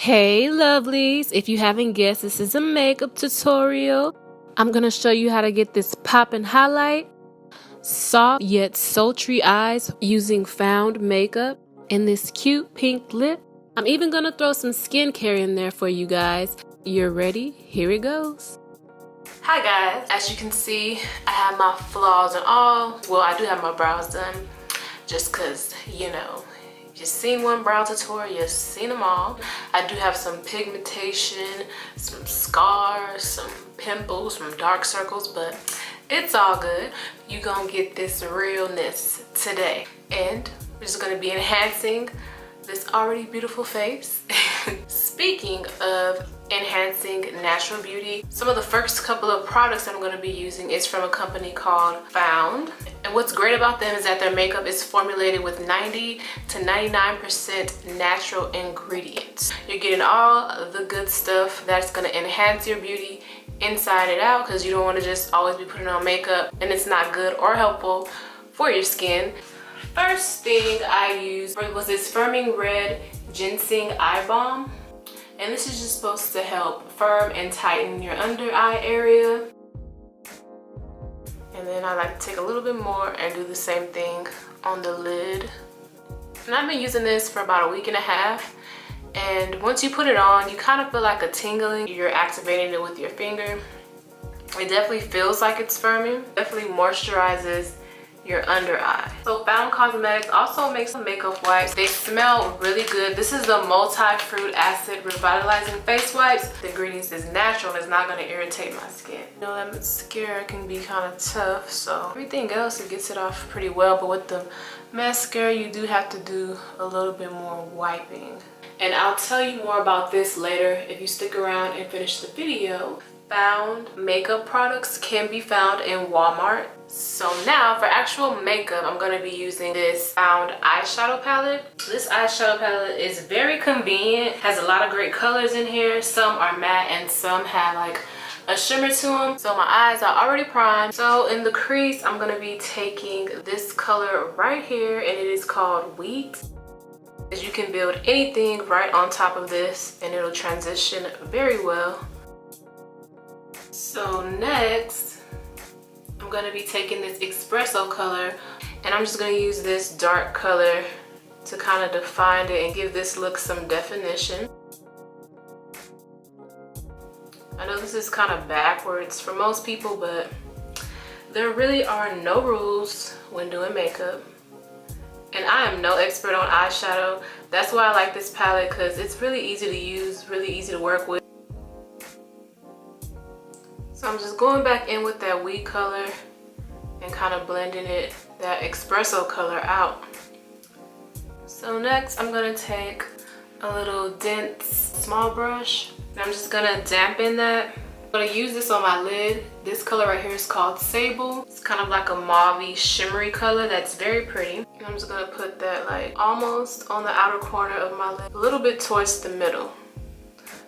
Hey lovelies, if you haven't guessed, this is a makeup tutorial. I'm gonna show you how to get this poppin' highlight, soft yet sultry eyes using found makeup, and this cute pink lip. I'm even gonna throw some skincare in there for you guys. You're ready? Here it goes. Hi guys, as you can see, I have my flaws and all. Well, I do have my brows done just cause, you know, you've seen one brow tutorial, you've seen them all. I do have some pigmentation, some scars, some pimples, some dark circles, but it's all good. You gonna get this realness today. And we're just gonna be enhancing this already beautiful face. Speaking of enhancing natural beauty, some of the first couple of products I'm going to be using is from a company called Found. And what's great about them is that their makeup is formulated with 90 to 99% natural ingredients. You're getting all the good stuff that's going to enhance your beauty inside and out, because you don't want to just always be putting on makeup and it's not good or helpful for your skin. First thing I used was this Firming Red Ginseng Eye Balm. And this is just supposed to help firm and tighten your under eye area. And then I like to take a little bit more and do the same thing on the lid. And I've been using this for about a week and a half. And once you put it on, you kind of feel like a tingling. You're activating it with your finger. It definitely feels like it's firming. Definitely moisturizes your under eye. So Found Cosmetics also makes some makeup wipes. They smell really good. This is the multi-fruit acid revitalizing face wipes. The ingredients is natural and it's not going to irritate my skin. You know, that mascara can be kind of tough, so everything else, it gets it off pretty well, but with the mascara you do have to do a little bit more wiping. And I'll tell you more about this later if you stick around and finish the video. Found makeup products can be found in Walmart. So now for actual makeup, I'm going to be using this Found eyeshadow palette. This eyeshadow palette is very convenient, has a lot of great colors in here. Some are matte and some have like a shimmer to them. So my eyes are already primed. So in the crease, I'm going to be taking this color right here, and it is called Wheat. As you can build anything right on top of this and it'll transition very well. So next, I'm going to be taking this espresso color, and I'm just going to use this dark color to kind of define it and give this look some definition. I know this is kind of backwards for most people, but there really are no rules when doing makeup. And I am no expert on eyeshadow. That's why I like this palette, because it's really easy to use, really easy to work with. So I'm just going back in with that wheat color and kind of blending that espresso color out. So next I'm going to take a little dense small brush, and I'm just going to dampen that. I'm going to use this on my lid. This color right here is called Sable. It's kind of like a mauve-y shimmery color that's very pretty. And I'm just going to put that like almost on the outer corner of my lid, a little bit towards the middle.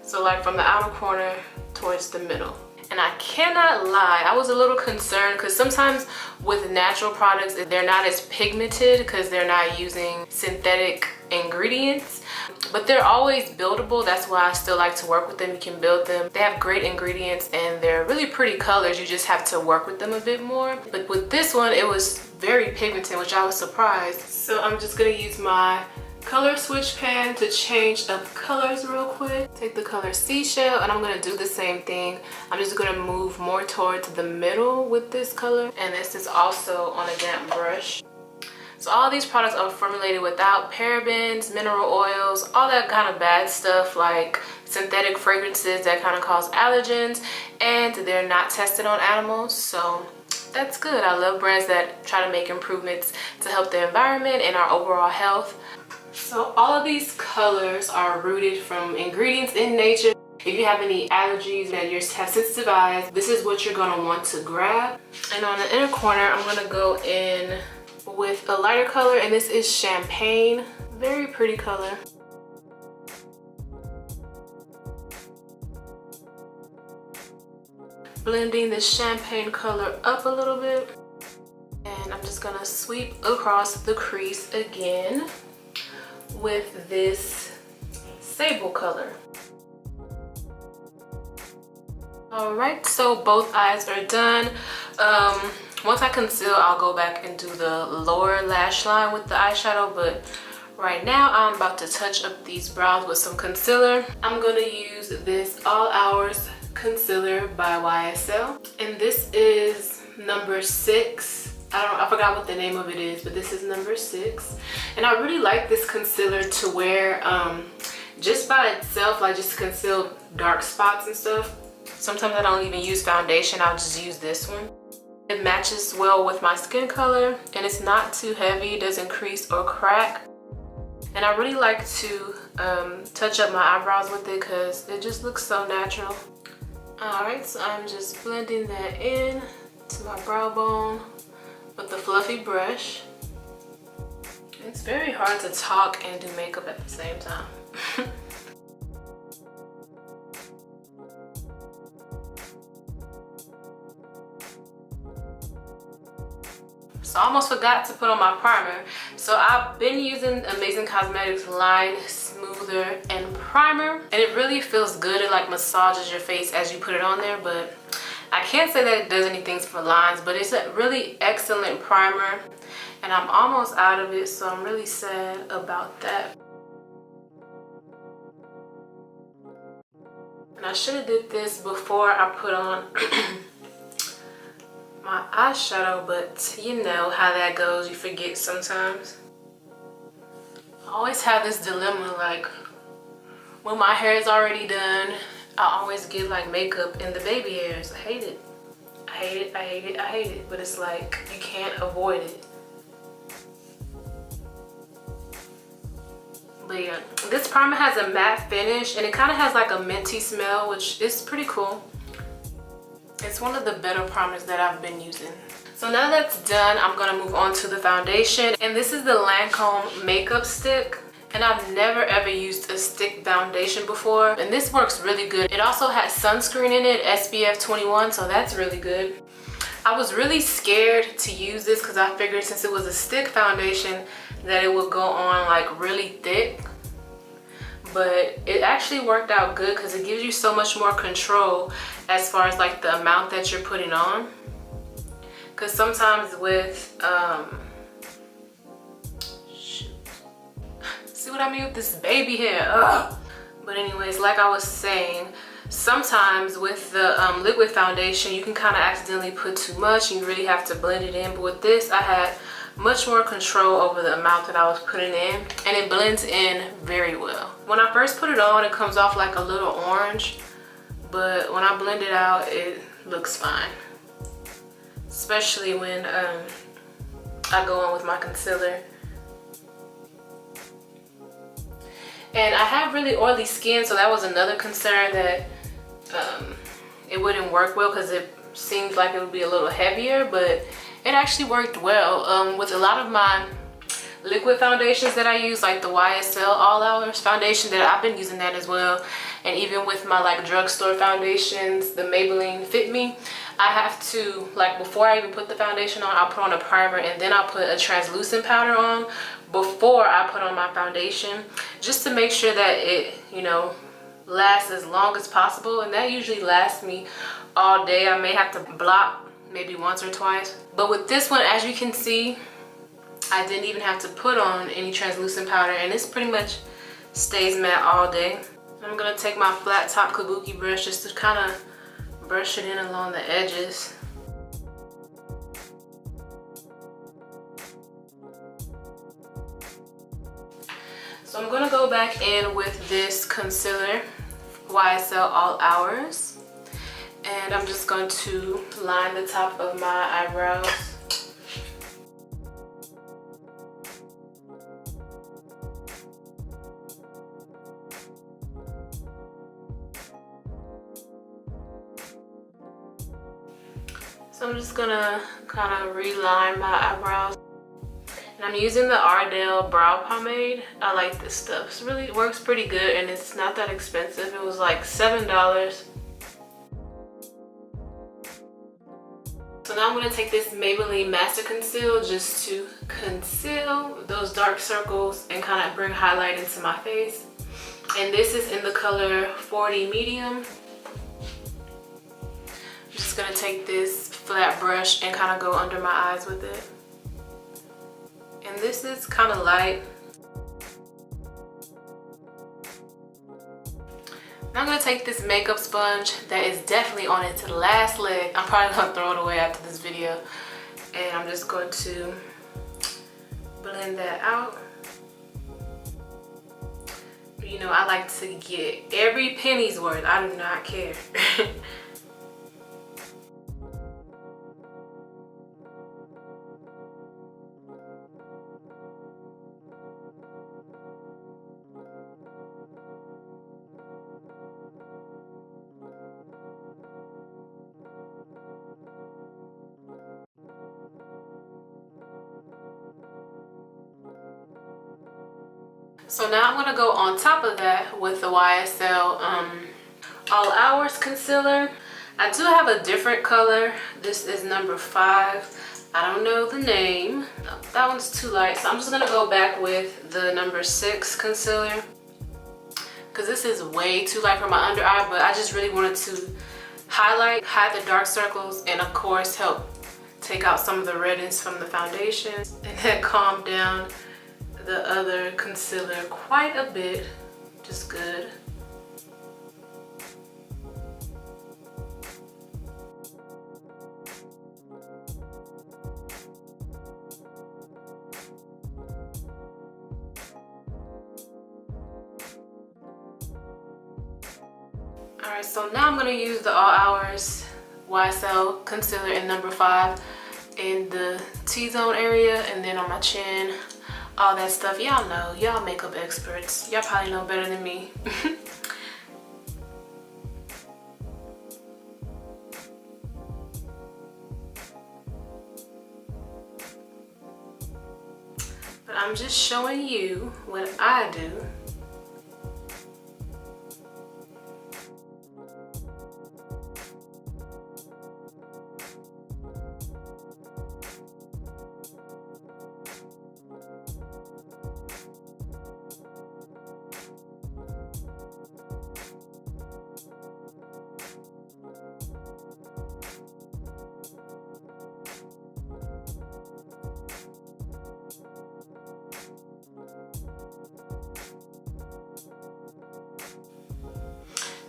So like from the outer corner towards the middle. And I cannot lie, I was a little concerned because sometimes with natural products, they're not as pigmented because they're not using synthetic ingredients, but they're always buildable. That's why I still like to work with them. You can build them. They have great ingredients and they're really pretty colors. You just have to work with them a bit more. But with this one, it was very pigmented, which I was surprised. So I'm just gonna use my color switch pan to change up colors real quick. Take the color Seashell, and I'm going to do the same thing. I'm just going to move more towards the middle with this color, and this is also on a damp brush. So all these products are formulated without parabens, mineral oils, all that kind of bad stuff like synthetic fragrances that kind of cause allergens, and they're not tested on animals, so that's good. I love brands that try to make improvements to help the environment and our overall health. So all of these colors are rooted from ingredients in nature. If you have any allergies and you have sensitive eyes, this is what you're going to want to grab. And on the inner corner, I'm going to go in with a lighter color, and this is Champagne. Very pretty color. Blending the champagne color up a little bit. And I'm just going to sweep across the crease again with this sable color. Alright, so both eyes are done. Once I conceal, I'll go back and do the lower lash line with the eyeshadow, but right now I'm about to touch up these brows with some concealer. I'm gonna use this All Hours concealer by YSL, and this is number 6. I forgot what the name of it is, but this is number 6. And I really like this concealer to wear just by itself, like just to conceal dark spots and stuff. Sometimes I don't even use foundation, I'll just use this one. It matches well with my skin color, and it's not too heavy, doesn't crease or crack. And I really like to touch up my eyebrows with it because it just looks so natural. Alright, so I'm just blending that in to my brow bone with the fluffy brush. It's very hard to talk and do makeup at the same time. So I almost forgot to put on my primer. So I've been using Amazing Cosmetics Line Smoother and Primer, and it really feels good. It like massages your face as you put it on there, but I can't say that it does anything for lines, but it's a really excellent primer, and I'm almost out of it, so I'm really sad about that. And I should have did this before I put on my eyeshadow, but you know how that goes, you forget sometimes. I always have this dilemma, like when my hair is already done, I always get like makeup in the baby hairs. I hate it. I hate it, I hate it, I hate it, but it's like you can't avoid it. But yeah, this primer has a matte finish and it kind of has like a minty smell, which is pretty cool. It's one of the better primers that I've been using. So now that's done, I'm gonna move on to the foundation. And this is the Lancome makeup stick. And I've never ever used a stick foundation before. And this works really good. It also has sunscreen in it, SPF 21, so that's really good. I was really scared to use this because I figured since it was a stick foundation that it would go on like really thick. But it actually worked out good because it gives you so much more control as far as like the amount that you're putting on. Because sometimes with see what I mean with this baby hair. Ugh. But anyways, like I was saying, sometimes with the liquid foundation you can kind of accidentally put too much and you really have to blend it in. But with this, I had much more control over the amount that I was putting in, and it blends in very well. When I first put it on, it comes off like a little orange, but when I blend it out, it looks fine. Especially when I go on with my concealer. And I have really oily skin, so that was another concern that it wouldn't work well because it seemed like it would be a little heavier, but it actually worked well. With a lot of my liquid foundations that I use, like the YSL All Hours foundation, that I've been using that as well. And even with my like drugstore foundations, the Maybelline Fit Me, I have to, like before I even put the foundation on, I'll put on a primer and then I'll put a translucent powder on before I put on my foundation, just to make sure that it, you know, lasts as long as possible. And that usually lasts me all day. I may have to blot maybe once or twice. But with this one, as you can see, I didn't even have to put on any translucent powder, and this pretty much stays matte all day. I'm gonna take my flat top kabuki brush just to kind of brush it in along the edges. So I'm gonna go back in with this concealer, YSL All Hours. And I'm just going to line the top of my eyebrows. So I'm just gonna kind of reline my eyebrows. And I'm using the Ardell brow pomade. I like this stuff. It really works pretty good and it's not that expensive. It was like $7. So now I'm going to take this Maybelline Master Conceal just to conceal those dark circles and kind of bring highlight into my face. And this is in the color 40 medium. I'm just gonna take this flat brush and kind of go under my eyes with it. And this is kind of light. I'm gonna take this makeup sponge that is definitely on its last leg. I'm probably gonna throw it away after this video. And I'm just going to blend that out. You know, I like to get every penny's worth. I do not care. So now I'm gonna go on top of that with the YSL All Hours concealer. I do have a different color. This is number 5. I don't know the name. That one's too light, so I'm just gonna go back with the number 6 concealer, because this is way too light for my under eye, but I just really wanted to hide the dark circles, and of course help take out some of the redness from the foundation, and then calm down the other concealer quite a bit. Just good. Alright, so now I'm going to use the All Hours YSL concealer in number 5 in the T-zone area, and then on my chin, all that stuff. Y'all know, y'all makeup experts. Y'all probably know better than me. But I'm just showing you what I do.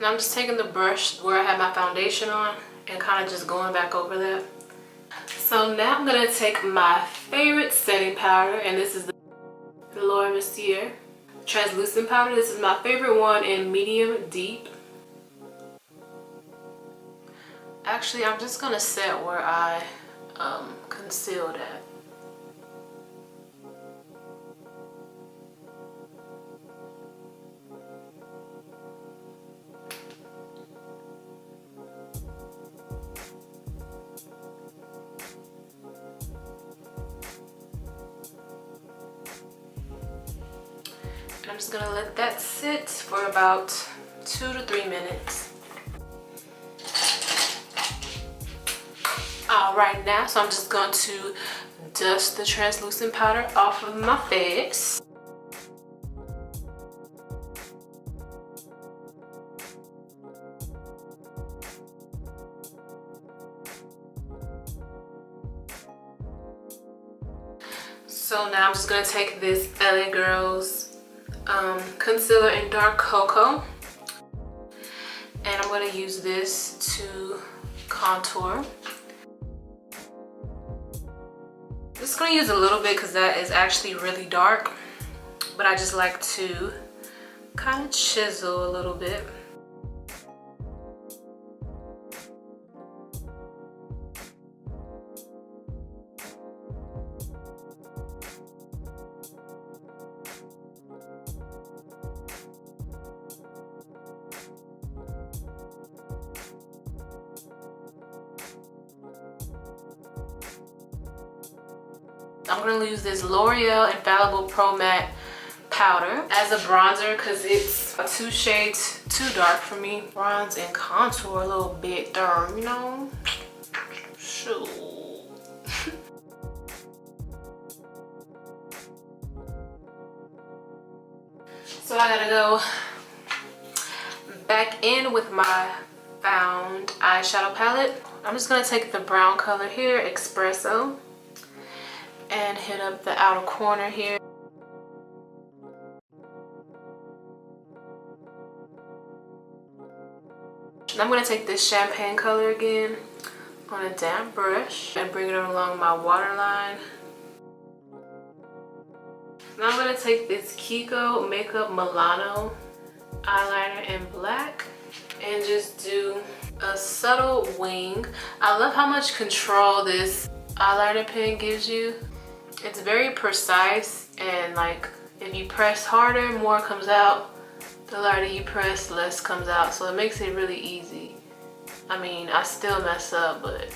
Now I'm just taking the brush where I had my foundation on and kind of just going back over that. So now I'm going to take my favorite setting powder, and this is the Laura Mercier translucent powder. This is my favorite one in medium deep. Actually, I'm just going to set where I concealed at. I'm just gonna let that sit for about 2 to 3 minutes. Alright, now, so I'm just going to dust the translucent powder off of my face. So now I'm just gonna take this LA Girls concealer in dark cocoa, and I'm going to use this to contour. Just going to use a little bit because that is actually really dark, but I just like to kind of chisel a little bit. I'm going to use this L'Oreal Infallible Pro Matte powder as a bronzer because it's 2 shades too dark for me. Bronze and contour a little bit there, you know? Shoot. So I gotta go Back in with my Found eyeshadow palette. I'm just gonna take the brown color here, Espresso, and hit up the outer corner here. And I'm gonna take this champagne color again on a damp brush and bring it along my waterline. Now I'm gonna take this Kiko Makeup Milano eyeliner in black and just do a subtle wing. I love how much control this eyeliner pen gives you. It's very precise, and like if you press harder, more comes out. The harder you press, less comes out. So it makes it really easy. I mean, I still mess up, but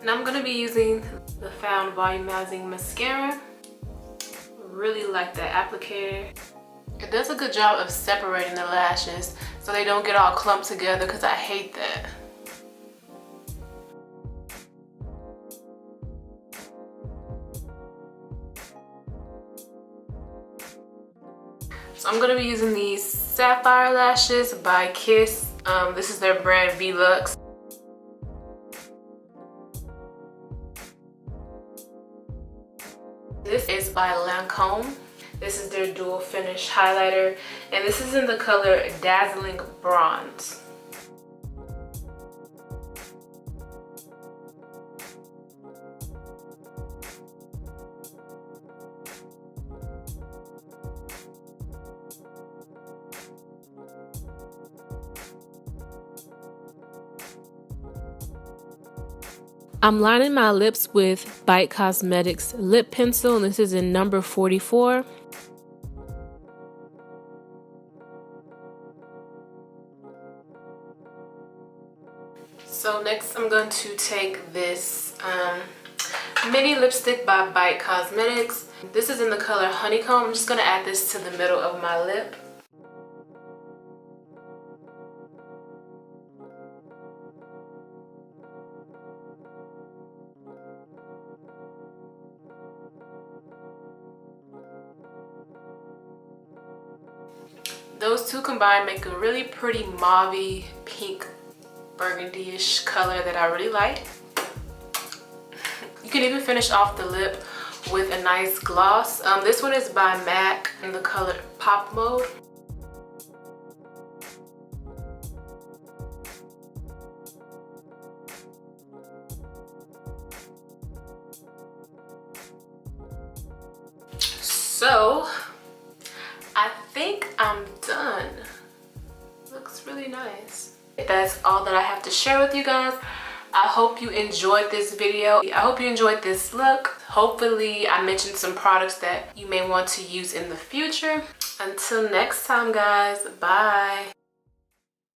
now I'm gonna be using the Found Volumizing Mascara. Really like that applicator. It does a good job of separating the lashes so they don't get all clumped together, because I hate that. So I'm gonna be using these Sapphire lashes by Kiss. This is their brand Velux. This is by Lancome. This is their dual finish highlighter, and this is in the color Dazzling Bronze. I'm lining my lips with Bite Cosmetics lip pencil, and this is in number 44. So next I'm going to take this mini lipstick by Bite Cosmetics. This is in the color Honeycomb. I'm just going to add this to the middle of my lip. Those two combined make a really pretty mauve pink burgundy-ish color that I really like. You can even finish off the lip with a nice gloss. This one is by MAC in the color Pop Mode. So I think I'm done. Looks really nice. That's all that I have to share with you guys. I hope you enjoyed this video. I hope you enjoyed this look. Hopefully I mentioned some products that you may want to use in the future. Until next time, guys, bye.